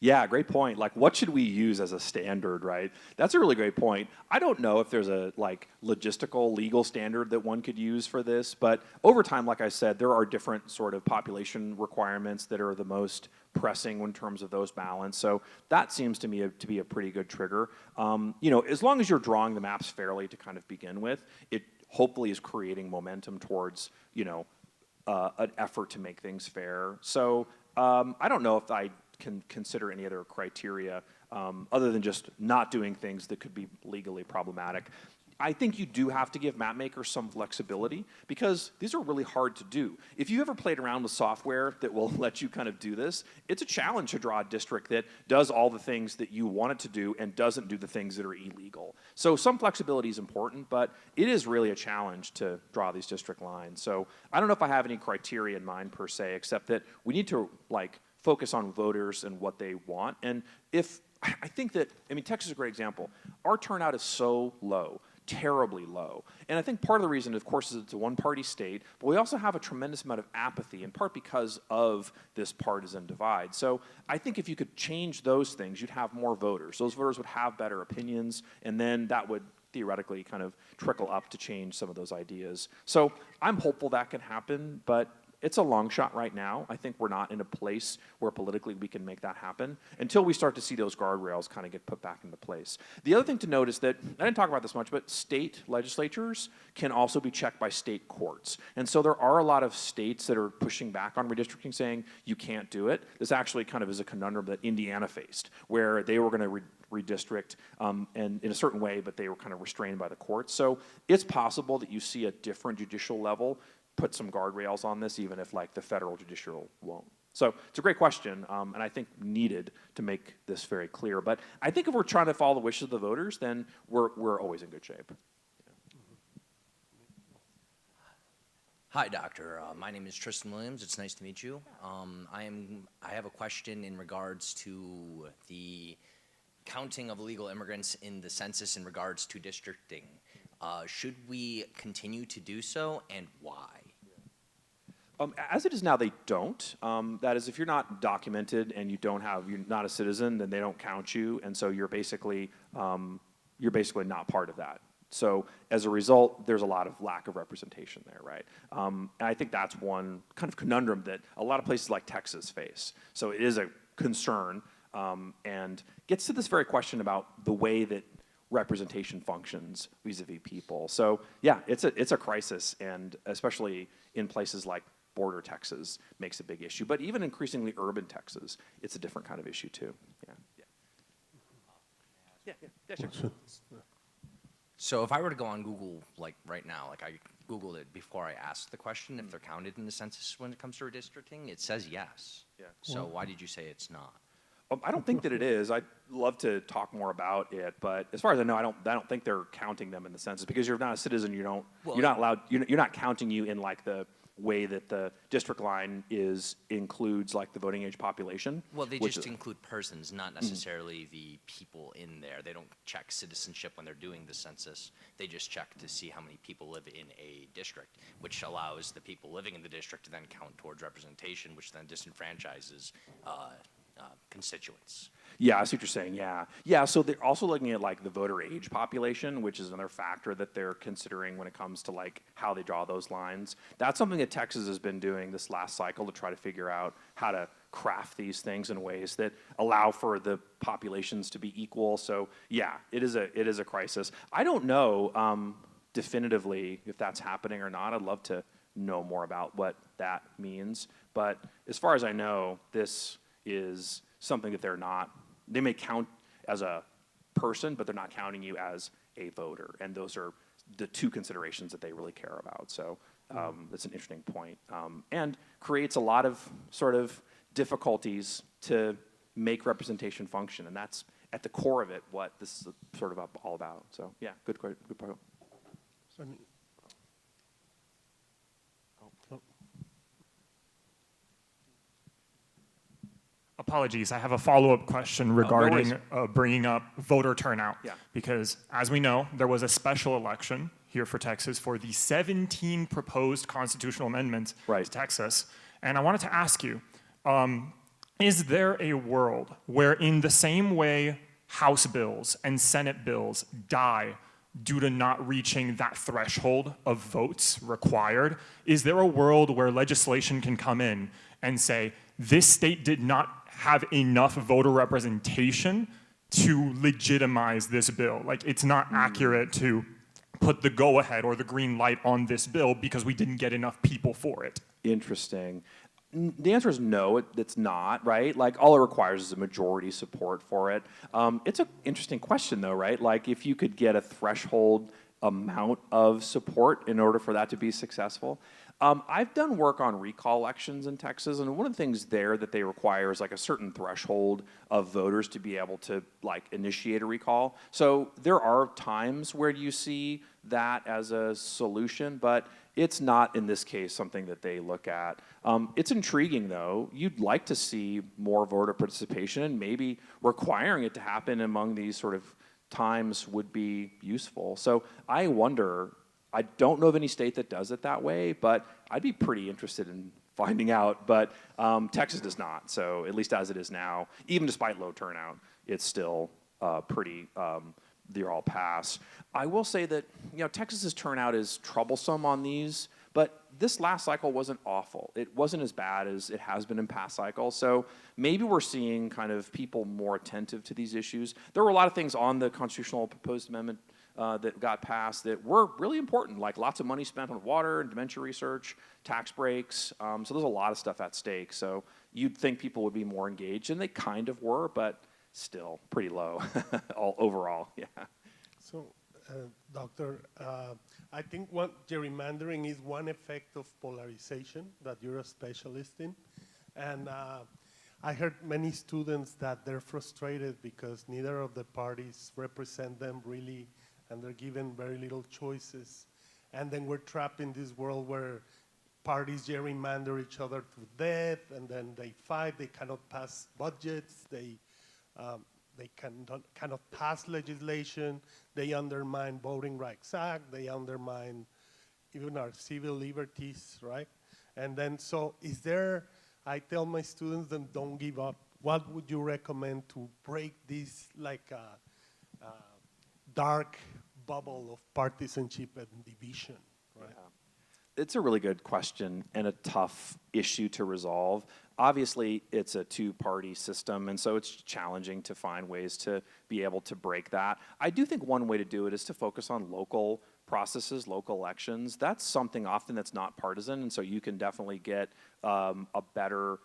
Speaker 1: Yeah, great point. Like, what should we use as a standard, right? That's a really great point. I don't know if there's a, like, logistical, legal standard that one could use for this, but over time, like I said, there are different sort of population requirements that are the most pressing in terms of those balance. So that seems to me to be a pretty good trigger. You know, as long as you're drawing the maps fairly to kind of begin with, it hopefully is creating momentum towards, you know, an effort to make things fair. So I don't know if I can consider any other criteria other than just not doing things that could be legally problematic. I think you do have to give map makers some flexibility because these are really hard to do. If you ever played around with software that will let you kind of do this, it's a challenge to draw a district that does all the things that you want it to do and doesn't do the things that are illegal. So some flexibility is important, but it is really a challenge to draw these district lines. So I don't know if I have any criteria in mind per se, except that we need to like focus on voters and what they want. And if I think that, I mean, Texas is a great example. Our turnout is so low, terribly low. And I think part of the reason, of course, is it's a one-party state, but we also have a tremendous amount of apathy, in part because of this partisan divide. So I think if you could change those things, you'd have more voters. Those voters would have better opinions, and then that would theoretically kind of trickle up to change some of those ideas. So I'm hopeful that can happen, but it's a long shot right now. I think we're not in a place where politically we can make that happen until we start to see those guardrails kind of get put back into place. The other thing to note is that, I didn't talk about this much, but state legislatures can also be checked by state courts. And so there are a lot of states that are pushing back on redistricting, saying you can't do it. This actually kind of is a conundrum that Indiana faced, where they were going to redistrict and in a certain way, but they were kind of restrained by the courts. So it's possible that you see a different judicial level put some guardrails on this, even if like the federal judicial won't. So it's a great question, and I think needed to make this very clear. But I think if we're trying to follow the wishes of the voters, then we're always in good shape.
Speaker 9: Hi, Doctor. My name is Tristan Williams. It's nice to meet you. I have a question in regards to the counting of illegal immigrants in the census in regards to districting. Should we continue to do so, and why?
Speaker 1: As it is now, they don't. That is, if you're not documented and you're not a citizen, then they don't count you, and so you're basically not part of that. So as a result, there's a lot of lack of representation there, right? And I think that's one kind of conundrum that a lot of places like Texas face. So it is a concern, and gets to this very question about the way that representation functions vis-a-vis people. So yeah, it's a crisis, and especially in places like border Texas makes a big issue. But even increasingly urban Texas, it's a different kind of issue too. Yeah, sure.
Speaker 9: So if I were to go on Google, like right now, like I Googled it before I asked the question, if they're counted in the census when it comes to redistricting, it says yes.
Speaker 1: Yeah.
Speaker 9: So why did you say it's not?
Speaker 1: I don't think that it is. I'd love to talk more about it, but as far as I know, I don't think they're counting them in the census, because you're not a citizen. You're not allowed. You're not counting you in like the way that the district line includes like the voting age population.
Speaker 9: Well, they just include persons, not necessarily the people in there. They don't check citizenship when they're doing the census. They just check to see how many people live in a district, which allows the people living in the district to then count towards representation, which then disenfranchises constituents.
Speaker 1: Yeah, I see what you're saying, yeah. So they're also looking at like the voter age population, which is another factor that they're considering when it comes to like how they draw those lines. That's something that Texas has been doing this last cycle to try to figure out how to craft these things in ways that allow for the populations to be equal. So yeah, it is a crisis. I don't know definitively if that's happening or not. I'd love to know more about what that means. But as far as I know, this is something that they may count as a person, but they're not counting you as a voter. And those are the two considerations that they really care about. So that's an interesting point. And creates a lot of sort of difficulties to make representation function. And that's at the core of it, what this is sort of all about. So yeah, good point.
Speaker 3: Sonny.
Speaker 6: Apologies, I have a follow-up question regarding bringing up voter turnout.
Speaker 1: Yeah.
Speaker 6: Because as we know, there was a special election here for Texas for the 17 proposed constitutional amendments to Texas. And I wanted to ask you, is there a world where in the same way House bills and Senate bills die due to not reaching that threshold of votes required, is there a world where legislation can come in and say, this state did not have enough voter representation to legitimize this bill? Like, it's not accurate to put the go-ahead or the green light on this bill because we didn't get enough people for it.
Speaker 1: Interesting. The answer is no, it's not, right? Like, all it requires is a majority support for it. It's an interesting question, though, right? Like, if you could get a threshold amount of support in order for that to be successful. I've done work on recall elections in Texas, and one of the things there that they require is like a certain threshold of voters to be able to like initiate a recall. So there are times where you see that as a solution, but it's not in this case something that they look at. It's intriguing though. You'd like to see more voter participation, and maybe requiring it to happen among these sort of times would be useful. So I wonder, I don't know of any state that does it that way, but I'd be pretty interested in finding out. But Texas does not. So at least as it is now, even despite low turnout, it's still pretty, they're all pass. I will say that, Texas's turnout is troublesome on these, But this last cycle wasn't awful. It wasn't as bad as it has been in past cycles. So maybe we're seeing kind of people more attentive to these issues. There were a lot of things on the constitutional proposed amendment that got passed that were really important, like lots of money spent on water and dementia research, tax breaks. So there's a lot of stuff at stake. So you'd think people would be more engaged, and they kind of were, but still pretty low all overall, yeah.
Speaker 3: So, Doctor, I think gerrymandering is one effect of polarization that you're a specialist in. And I heard many students that they're frustrated because neither of the parties represent them really, and they're given very little choices. And then we're trapped in this world where parties gerrymander each other to death, and then they fight, they cannot pass budgets, they cannot pass legislation, they undermine Voting Rights Act, they undermine even our civil liberties, right? And then, so is there, I tell my students, then don't give up. What would you recommend to break this like dark bubble of partisanship and division, right?
Speaker 1: Yeah. It's a really good question and a tough issue to resolve. Obviously, it's a two-party system, and so it's challenging to find ways to be able to break that. I do think one way to do it is to focus on local processes, local elections. That's something often that's not partisan, and so you can definitely get a better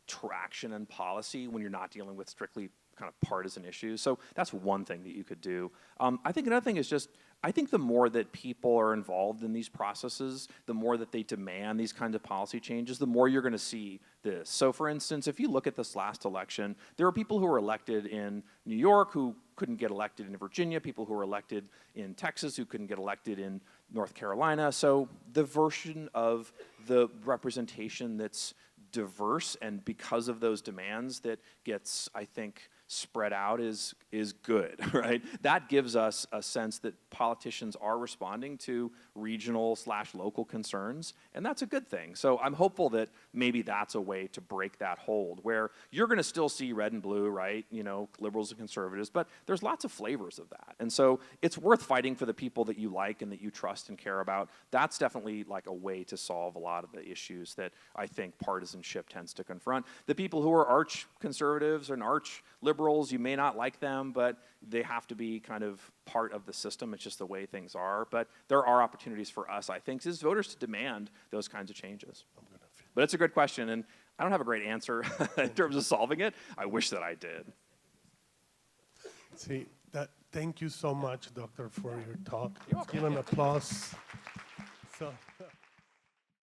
Speaker 1: traction and policy when you're not dealing with strictly kind of partisan issues. So that's one thing that you could do. I think another thing is just, I think the more that people are involved in these processes, the more that they demand these kinds of policy changes, the more you're going to see this. So for instance, if you look at this last election, there were people who were elected in New York who couldn't get elected in Virginia, people who were elected in Texas who couldn't get elected in North Carolina. So the version of the representation that's diverse and because of those demands that gets, I think, spread out is good, right? That gives us a sense that politicians are responding to regional/local concerns, and that's a good thing. So I'm hopeful that maybe that's a way to break that hold, where you're going to still see red and blue, right? You know, liberals and conservatives, but there's lots of flavors of that. And so it's worth fighting for the people that you like and that you trust and care about. That's definitely like a way to solve a lot of the issues that I think partisanship tends to confront. The people who are arch conservatives and arch liberals, you may not like them, but they have to be kind of part of the system. It's just the way things are. But there are opportunities for us, I think, as voters to demand those kinds of changes. But it's a good question, and I don't have a great answer in terms of solving it. I wish that I did.
Speaker 3: See, thank you so much, Doctor, for your talk. Give an applause. So.